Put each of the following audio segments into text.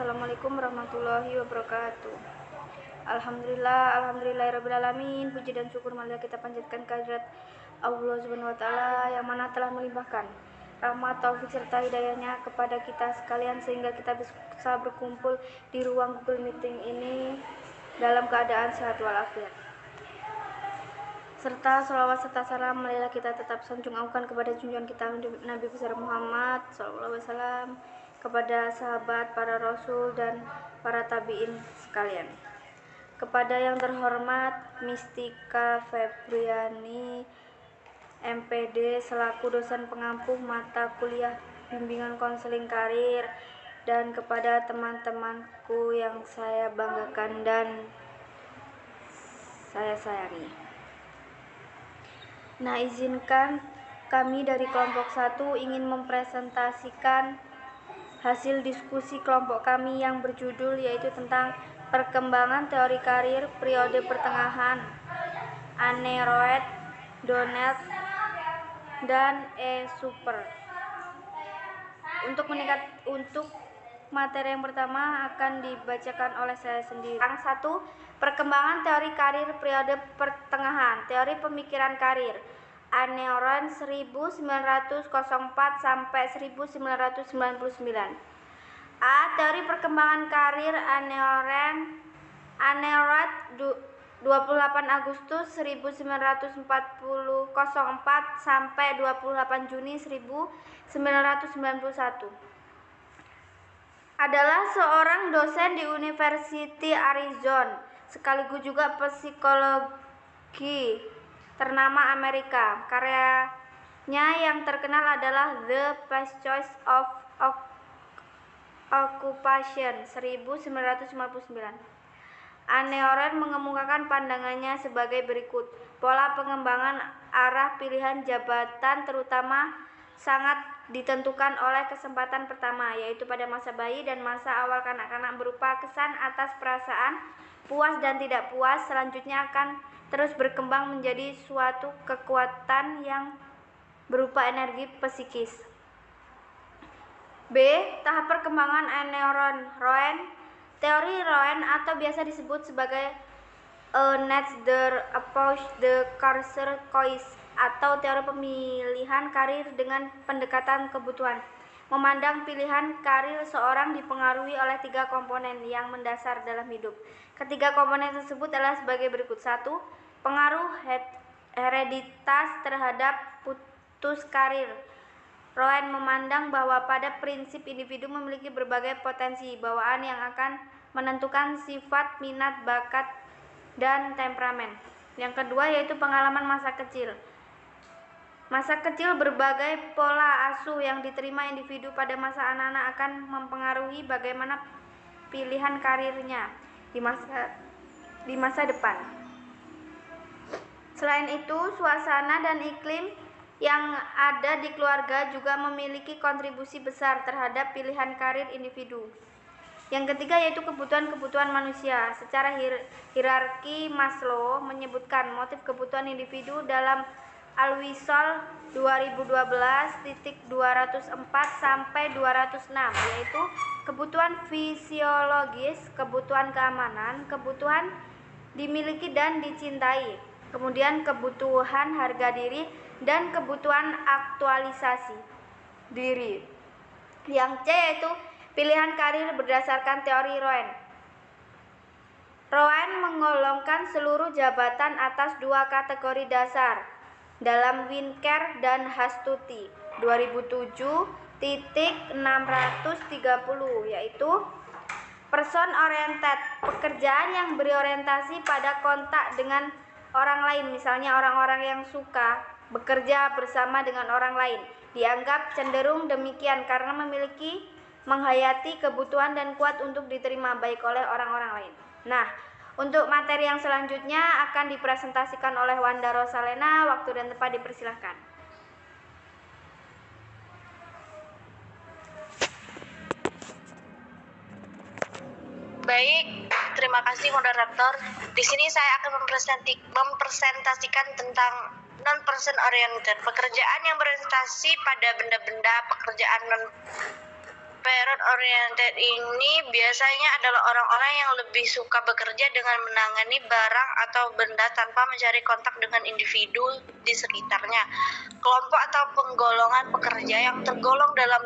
Assalamualaikum warahmatullahi wabarakatuh. Alhamdulillahirrabbilalamin. Puji dan syukur marilah kita panjatkan kehadirat Allah Subhanahu wa Ta'ala yang mana telah melimpahkan rahmat, taufik serta hidayahnya kepada kita sekalian sehingga kita bisa berkumpul di ruang Google Meeting ini dalam keadaan sehat walafiat. Serta sholawat serta salam marilah kita tetap sanjung aukan kepada junjungan kita Nabi besar Muhammad SAW, kepada sahabat, para rasul dan para tabi'in sekalian. Kepada yang terhormat Mistika Febriani MPD selaku dosen pengampu mata kuliah bimbingan konseling karir, dan kepada teman-temanku yang saya banggakan dan saya sayangi. Nah, izinkan kami dari kelompok 1 ingin mempresentasikan hasil diskusi kelompok kami yang berjudul yaitu tentang perkembangan teori karir periode pertengahan Anne Roed, Donald, dan E. Super. Untuk materi yang pertama akan dibacakan oleh saya sendiri. Yang 1, perkembangan teori karir periode pertengahan, teori pemikiran karir. Anne Roed 1904 sampai 1999. A. Teori perkembangan karir Anne Roed 28 Agustus 1904 sampai 28 Juni 1991. Adalah seorang dosen di University Arizona, sekaligus juga psikologi ternama Amerika. Karyanya yang terkenal adalah The First Choice of Occupation 1959. Anne Roed mengemukakan pandangannya sebagai berikut. Pola pengembangan arah pilihan jabatan terutama sangat ditentukan oleh kesempatan pertama, yaitu pada masa bayi dan masa awal kanak-kanak, berupa kesan atas perasaan puas dan tidak puas. Selanjutnya akan terus berkembang menjadi suatu kekuatan yang berupa energi psikis. B. Tahap perkembangan Anne Roed. Teori Roed atau biasa disebut sebagai a nature approach the career choice atau teori pemilihan karir dengan pendekatan kebutuhan, memandang pilihan karir seorang dipengaruhi oleh 3 komponen yang mendasar dalam hidup. Ketiga komponen tersebut adalah sebagai berikut. 1. Pengaruh hereditas terhadap putus karir. Roed memandang bahwa pada prinsip individu memiliki berbagai potensi bawaan yang akan menentukan sifat, minat, bakat, dan temperamen. Yang kedua yaitu pengalaman masa kecil. Masa kecil berbagai pola asuh yang diterima individu pada masa anak-anak akan mempengaruhi bagaimana pilihan karirnya di masa depan. Selain itu, suasana dan iklim yang ada di keluarga juga memiliki kontribusi besar terhadap pilihan karir individu. Yang ketiga yaitu kebutuhan-kebutuhan manusia. Secara hierarki Maslow menyebutkan motif kebutuhan individu dalam Al-Wisal 2012.204 sampai 206, yaitu kebutuhan fisiologis, kebutuhan keamanan, kebutuhan dimiliki dan dicintai, kemudian kebutuhan harga diri, dan kebutuhan aktualisasi diri. Yang C yaitu pilihan karir berdasarkan teori Roed. Roed menggolongkan seluruh jabatan atas 2 kategori dasar dalam Winker dan Hastuti 2007.630, yaitu person oriented, pekerjaan yang berorientasi pada kontak dengan orang lain, misalnya orang-orang yang suka bekerja bersama dengan orang lain, dianggap cenderung demikian karena menghayati kebutuhan dan kuat untuk diterima baik oleh orang-orang lain. Nah, untuk materi yang selanjutnya akan dipresentasikan oleh Wanda Rosalena. Waktu dan tempat dipersilahkan. Baik, terima kasih moderator. Di sini saya akan mempresentasikan tentang non-person oriented, pekerjaan yang berorientasi pada benda-benda, pekerjaan Non-parent oriented ini biasanya adalah orang-orang yang lebih suka bekerja dengan menangani barang atau benda tanpa mencari kontak dengan individu di sekitarnya. Kelompok atau penggolongan pekerja yang tergolong dalam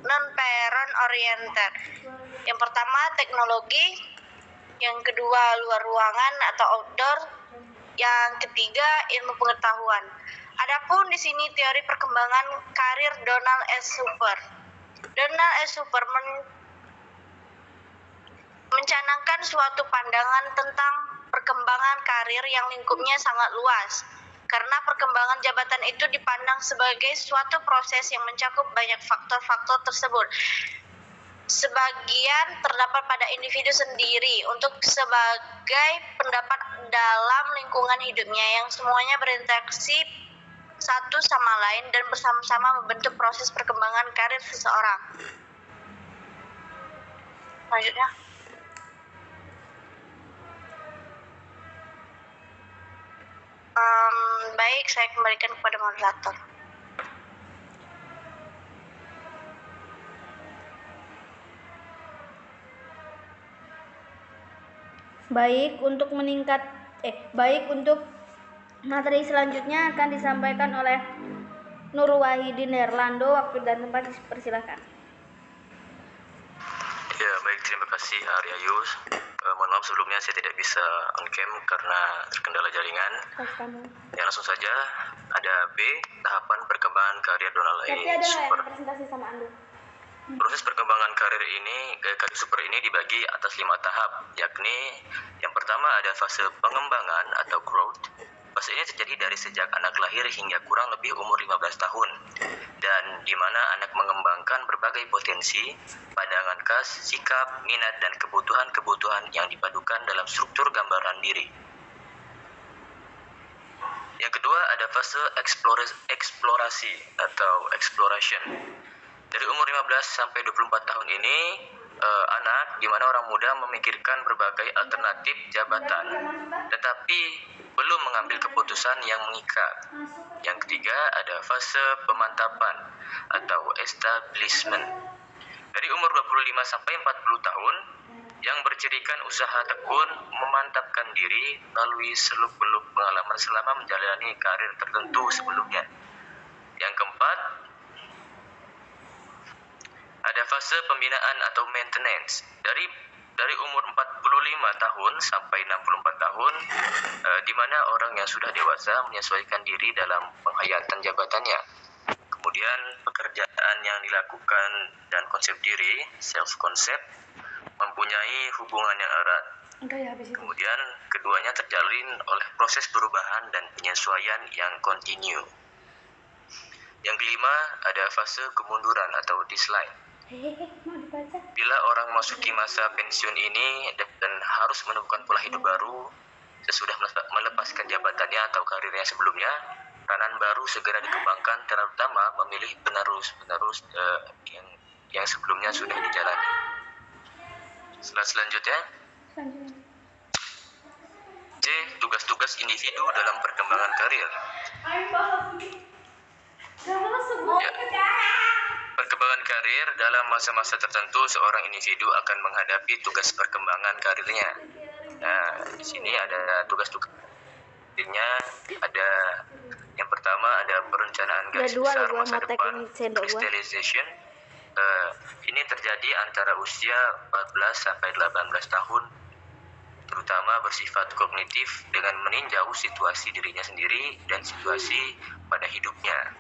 non-parent oriented. Yang pertama teknologi, yang kedua luar ruangan atau outdoor, yang ketiga ilmu pengetahuan. Adapun di sini teori perkembangan karir Donald S. Super. Donald S. Super mencanangkan suatu pandangan tentang perkembangan karir yang lingkupnya sangat luas. Karena perkembangan jabatan itu dipandang sebagai suatu proses yang mencakup banyak faktor-faktor tersebut. Sebagian terdapat pada individu sendiri untuk sebagai pendapat dalam lingkungan hidupnya yang semuanya berinteraksi satu sama lain dan bersama-sama membentuk proses perkembangan karir seseorang. Selanjutnya. Baik, saya kembalikan kepada moderator. Baik, untuk materi selanjutnya akan disampaikan oleh Nur Wahidin Herlando. Waktu dan tempat dipersilakan. Ya, baik, terima kasih Aryayus. Mohon maaf sebelumnya saya tidak bisa on-cam karena terkendala jaringan. Ya, langsung saja ada B, tahapan perkembangan karir Donald A. Super. Presentasi sama Ando. Proses perkembangan karir super ini dibagi atas 5 tahap, yakni yang pertama ada fase pengembangan atau growth. Fase ini terjadi dari sejak anak lahir hingga kurang lebih umur 15 tahun, dan di mana anak mengembangkan berbagai potensi, pandangan khas, sikap, minat, dan kebutuhan-kebutuhan yang dipadukan dalam struktur gambaran diri. Yang kedua ada fase eksplorasi atau exploration. Dari umur 15 sampai 24 tahun ini, anak di mana orang muda memikirkan berbagai alternatif jabatan, tetapi belum mengambil keputusan yang mengikat. Yang ketiga ada fase pemantapan atau establishment. Dari umur 25 sampai 40 tahun, yang bercirikan usaha tekun memantapkan diri melalui seluk-beluk pengalaman selama menjalani karir tertentu sebelumnya. Yang keempat, ada fase pembinaan atau maintenance. Dari umur 45 tahun sampai 64 tahun, di mana orang yang sudah dewasa menyesuaikan diri dalam penghayatan jabatannya. Kemudian pekerjaan yang dilakukan dan konsep diri, self-concept, mempunyai hubungan yang erat. Kemudian keduanya terjalin oleh proses perubahan dan penyesuaian yang kontinu. Yang kelima ada fase kemunduran atau decline. Bila orang memasuki masa pensiun ini dan harus menemukan pola hidup baru sesudah melepaskan jabatannya atau karirnya sebelumnya, peranan baru segera dikembangkan, terutama memilih penerus yang sebelumnya sudah dijalani. Selanjutnya, C. Tugas-tugas individu dalam perkembangan karir. Ya. Perkembangan karir dalam masa-masa tertentu seorang individu akan menghadapi tugas perkembangan karirnya. Nah, di sini ada tugas-tugasnya. Ada yang pertama ada perencanaan garis besar masa depan, crystallization. Ini terjadi antara usia 14 sampai 18 tahun, terutama bersifat kognitif dengan meninjau situasi dirinya sendiri dan situasi pada hidupnya.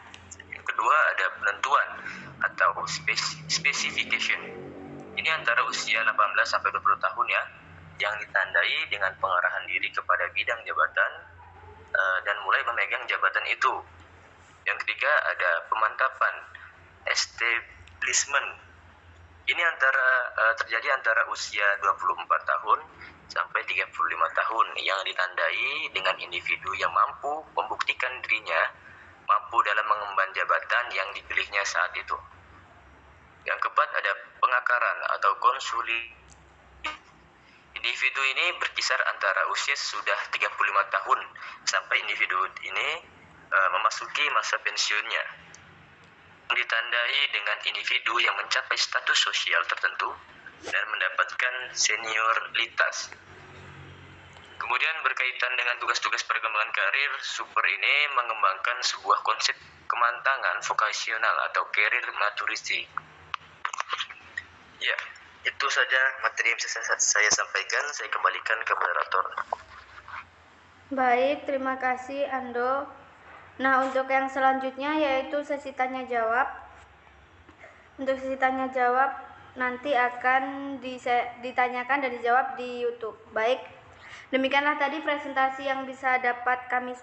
Kedua ada penentuan atau specification. Ini antara usia 18 sampai 20 tahun ya, yang ditandai dengan pengarahan diri kepada bidang jabatan dan mulai memegang jabatan itu. Yang ketiga ada pemantapan, establishment. Ini terjadi antara usia 24 tahun sampai 35 tahun yang ditandai dengan individu yang mampu membuktikan dirinya mampu dalam mengemban jabatan yang dipilihnya saat itu. Yang keempat ada pengakaran atau konsolidasi. Individu ini berkisar antara usia sudah 35 tahun sampai individu ini memasuki masa pensiunnya. ditandai dengan individu yang mencapai status sosial tertentu dan mendapatkan senioritas. Kemudian berkaitan dengan tugas-tugas perkembangan karir, Super ini mengembangkan sebuah konsep kematangan vokasional atau career maturity. Ya, itu saja materi yang saya sampaikan. Saya kembalikan ke moderator. Baik, terima kasih Ando. Nah, untuk yang selanjutnya yaitu sesi tanya jawab. Untuk sesi tanya jawab nanti akan ditanyakan dan dijawab di YouTube. Baik, demikianlah tadi presentasi yang bisa dapat kami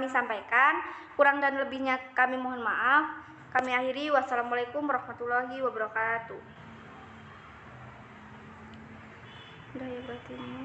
sampaikan. Kurang dan lebihnya kami mohon maaf. Kami akhiri. Wassalamualaikum warahmatullahi wabarakatuh. Udah ya berarti ini.